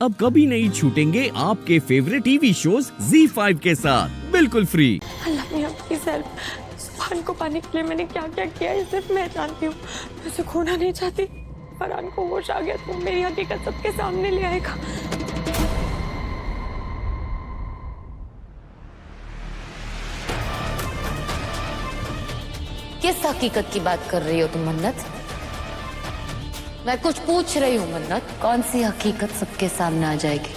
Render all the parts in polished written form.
अब कभी नहीं छूटेंगे आपके फेवरेट टीवी शोज ZEE5 के साथ बिल्कुल फ्री। अल्लाह मियां प्लीज हेल्प। सुभान को पाने के लिए मैंने क्या क्या किया है सिर्फ मैं जानती हूँ। मैं उसे खोना नहीं चाहती। फरहान को होश आ गया तो मेरी हकीकत सबके सामने ले आएगा। किस हकीकत की बात कर रही हो तुम मन्नत? मैं कुछ पूछ रही हूँ मन्नत, कौन सी हकीकत सबके सामने आ जाएगी?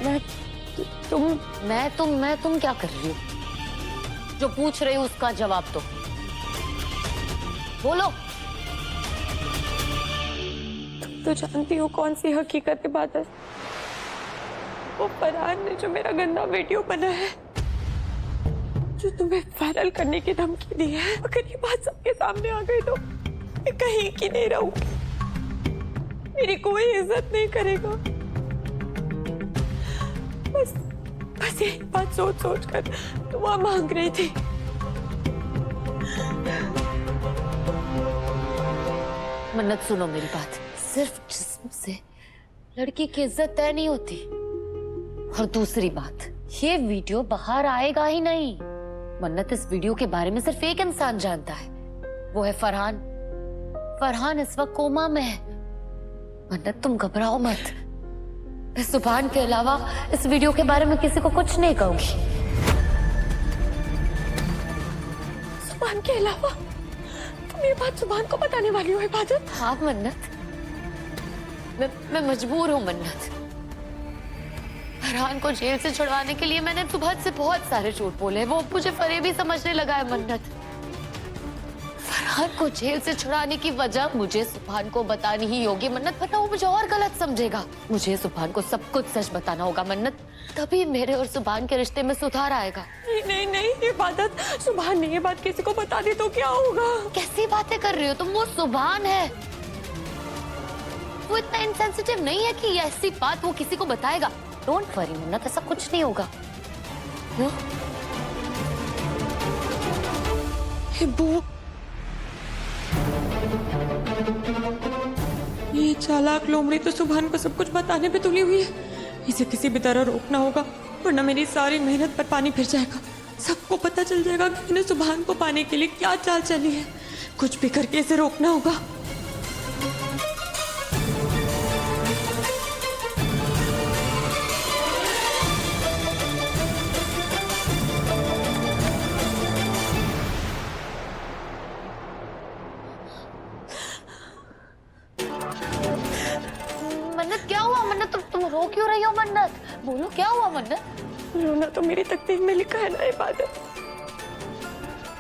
मैं तुम क्या कर रही हो? जो पूछ रही हूँ उसका जवाब दो। बोलो। तो जानती हो कौन सी हकीकत की बात है? वो फरहान ने जो मेरा गंदा वीडियो बनाया है, जो तुम्हें वायरल करने की धमकी दी है, अगर ये बात सबके सामने आ गई तो मैं कहीं की नहीं रहूं। मेरी कोई इज्जत नहीं करेगा। बस ये बात सोच सोच कर दुआ मांग रही थी। मन्नत सुनो मेरी बात, सिर्फ जिस्म से लड़की की इज्जत तय नहीं होती। और दूसरी बात, ये वीडियो बाहर आएगा ही नहीं। मन्नत, इस वीडियो के बारे में सिर्फ एक इंसान जानता है, वो है फरहान। फरहान इस वक्त कोमा में है। मन्नत तुम घबराओ मत, मैं सुभान के अलावा इस वीडियो के बारे में किसी को कुछ नहीं कहूंगी। सुभान के अलावा? तुम ये बात सुभान को बताने वाली हो इबादत? हाँ मन्नत, मैं मजबूर हूँ मन्नत। फरहान को जेल से छुड़वाने के लिए मैंने सुभान से बहुत सारे झूठ बोले, वो मुझे फरेबी समझने लगा है मन्नत। फरहान को जेल से छुड़ाने की वजह मुझे सुभान को बतानी ही होगी मन्नत, वरना वो मुझे और गलत समझेगा। मुझे सुभान को सब कुछ सच बताना होगा मन्नत, तभी मेरे और सुभान के रिश्ते में सुधार आएगा। नहीं नहीं नहीं इबादत, सुभान ने ये बात किसी को बता दी तो क्या होगा? कैसी बातें कर रही हो तुम? वो सुभान है, वो इतना इनसेंसिटिव नहीं है कि ऐसी बात वो किसी को बताएगा। डोंट वरी मन्नत, ऐसा कुछ नहीं होगा। हिब्बू, ये चालाक लोमड़ी तो सुभान को सब कुछ बताने पे तुली हुई है। इसे किसी भी तरह रोकना होगा, वरना मेरी सारी मेहनत पर पानी फिर जाएगा। सबको पता चल जाएगा कि मैंने सुभान को पाने के लिए क्या चाल चली है। कुछ भी करके इसे रोकना होगा। मन्नत क्या हुआ? मन्नत तुम रो क्यों रही हो? मन्नत बोलो, क्या हुआ मन्नत? रोना तो मेरी तकदीर में लिखा है ना इबादत,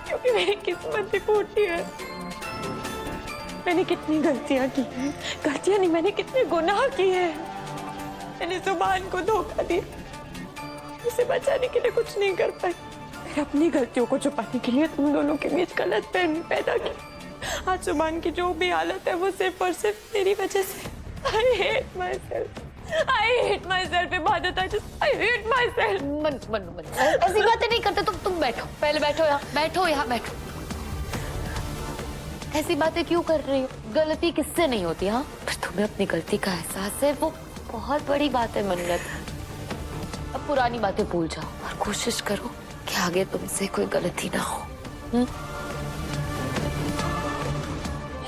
क्योंकि मेरी किस्मत भी फूटी है। मैंने कितनी गलतियां की हैं, गलतियां नहीं, मैंने कितने गुनाह किए हैं। मैंने सुभान को धोखा दिया, उसे बचाने के लिए कुछ नहीं कर पाई। फिर अपनी गलतियों को छुपाने के लिए तुम दोनों के बीच गलतफहमी पैदा की। आज सुभान की जो भी हालत है वो सिर्फ और सिर्फ मेरी वजह से। I hate myself. I hate myself इबादत। I hate myself. मन ऐसी बातें नहीं करते तुम बैठो, पहले बैठो यहाँ बैठो। ऐसी बातें क्यों कर रही हो? गलती किससे नहीं होती? हाँ, पर तुम्हें अपनी गलती का एहसास है, वो बहुत बड़ी बात है मन्नत। अब पुरानी बातें भूल जाओ और कोशिश करो कि आगे तुमसे कोई गलती ना हो।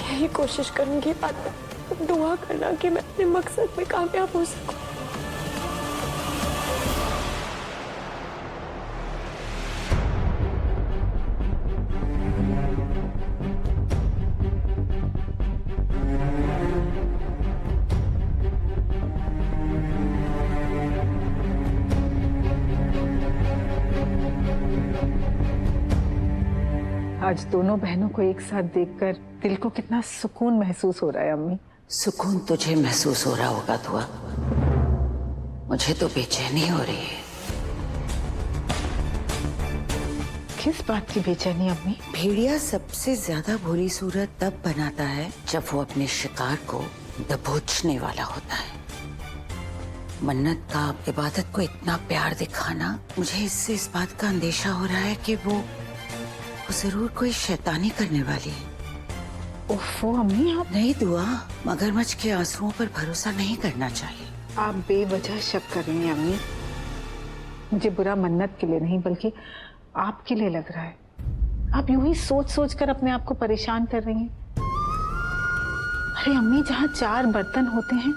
यही कोशिश करूंगी इबादत। तुम दुआ करना कि मैं अपने मकसद में कामयाब हो सकूं। आज दोनों बहनों को एक साथ देखकर दिल को कितना सुकून महसूस हो रहा है अम्मी। सुकून तुझे महसूस हो रहा होगा दुआ, मुझे तो बेचैनी हो रही है। किस बात की बेचैनी अम्मी? भेड़िया सबसे ज्यादा बुरी सूरत तब बनाता है जब वो अपने शिकार को दबोचने वाला होता है। मन्नत का इबादत को इतना प्यार दिखाना, मुझे इससे इस बात का अंदेशा हो रहा है कि वो जरूर कोई शैतानी करने वाली है। ओफो अम्मी, आप नहीं दुआ, मगरमच्छ के आंसुओं पर भरोसा नहीं करना चाहिए। आप बेवजह शक कर रही हैं अम्मी। मुझे बुरा मन्नत के लिए नहीं बल्कि आपके लिए लग रहा है। आप यूं ही सोच सोच कर अपने आप को परेशान कर रही हैं। अरे अम्मी, जहाँ 4 बर्तन होते हैं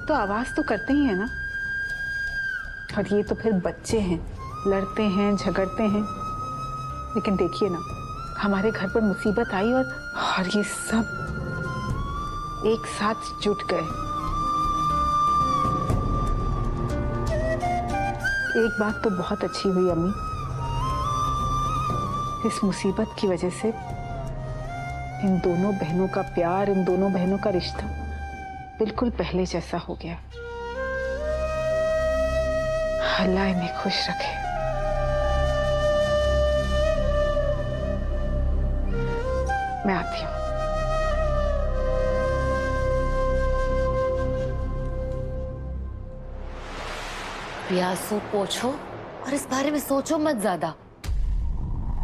तो आवाज तो करते ही है ना। और ये तो फिर बच्चे हैं, लड़ते हैं, झगड़ते हैं। लेकिन देखिए ना, हमारे घर पर मुसीबत आई और ये सब एक साथ जुट गए। एक बात तो बहुत अच्छी हुई अम्मी, इस मुसीबत की वजह से इन दोनों बहनों का प्यार, इन दोनों बहनों का रिश्ता बिल्कुल पहले जैसा हो गया। अल्लाह इन्हें खुश रखे। मैं आती हूँ। प्यासो पोछो और इस बारे में सोचो मत ज्यादा।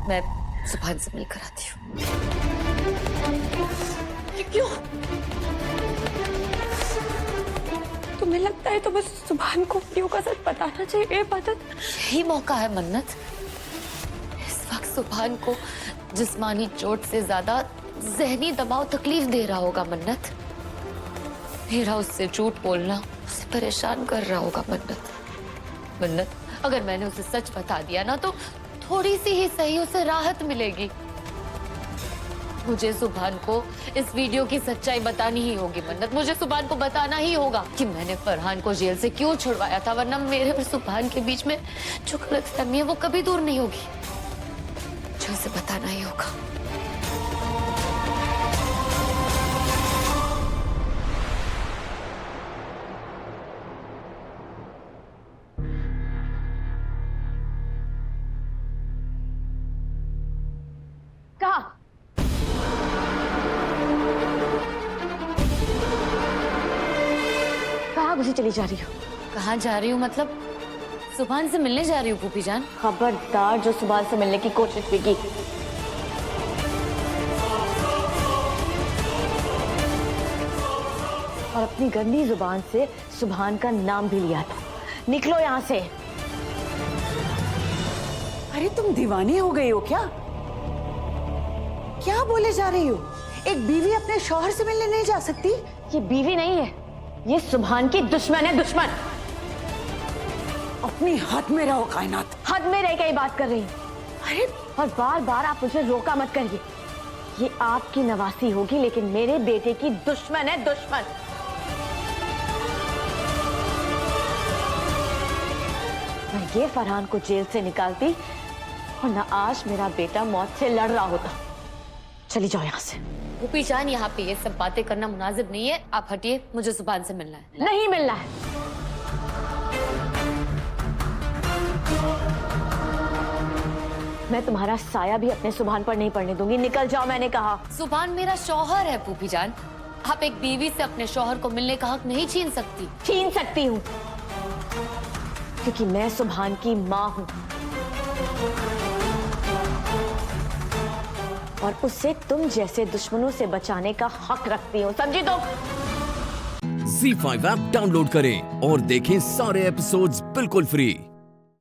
मैं सुभान से मिलकर आती हूँ। ये क्यों? तुम्हें लगता है तो बस सुभान को वीडियो का सच बताना चाहिए इबादत? यही मौका है मन्नत। इस वक्त सुभान को जिस्मानी चोट से ज्यादा जहनी दबाव तकलीफ दे रहा होगा मन्नत। मेरा उससे झूठ बोलना उसे परेशान कर रहा होगा मन्नत, अगर मैंने उसे सच बता दिया ना तो थोड़ी सी ही सही उसे राहत मिलेगी। मुझे सुभान को इस वीडियो की सच्चाई बतानी ही होगी मन्नत। मुझे सुभान को बताना ही होगा कि मैंने फरहान को जेल से क्यों छुड़वाया था, वरना मेरे और सुभान के बीच में जो गलतफहमी है वो कभी दूर नहीं होगी। मुझे उसे बताना ही होगा। कहाँ घुसी चली जा रही हो? कहाँ जा रही हूँ मतलब? सुभान से मिलने जा रही हूँ फूफी जान। खबरदार जो सुभान से मिलने की कोशिश भी की। और अपनी गंदी जुबान से सुभान का नाम भी लिया था। निकलो यहाँ से। अरे तुम दीवानी हो गई हो क्या? क्या बोले जा रही हो? एक बीवी अपने शौहर से मिलने नहीं जा सकती? ये बीवी नहीं है, ये सुभान की दुश्मन है, दुश्मन। अपनी हद में रहो कायनात। हद में रह के ही बात कर रही हूँ। अरे और बार बार आप मुझे रोका मत करिए। ये आपकी नवासी होगी लेकिन मेरे बेटे की दुश्मन है, दुश्मन। मैं ये फरहान को जेल से निकालती और न आज मेरा बेटा मौत से लड़ रहा होता। चली जाओ यहाँ से। फूफी जान, यहाँ पे ये सब बातें करना मुनासिब नहीं है। आप हटिए, मुझे सुभान से मिलना है। नहीं मिलना है। मैं तुम्हारा साया भी अपने सुभान पर नहीं पड़ने दूंगी। निकल जाओ, मैंने कहा। सुभान मेरा शौहर है फूफी जान। आप एक बीवी से अपने शौहर को मिलने का हक नहीं छीन सकती। छीन सकती हूँ क्योंकि मैं सुभान की माँ हूँ और उससे तुम जैसे दुश्मनों से बचाने का हक रखती हूँ, समझी तुम? Z5 ऐप डाउनलोड करें और देखें सारे एपिसोड्स बिल्कुल फ्री।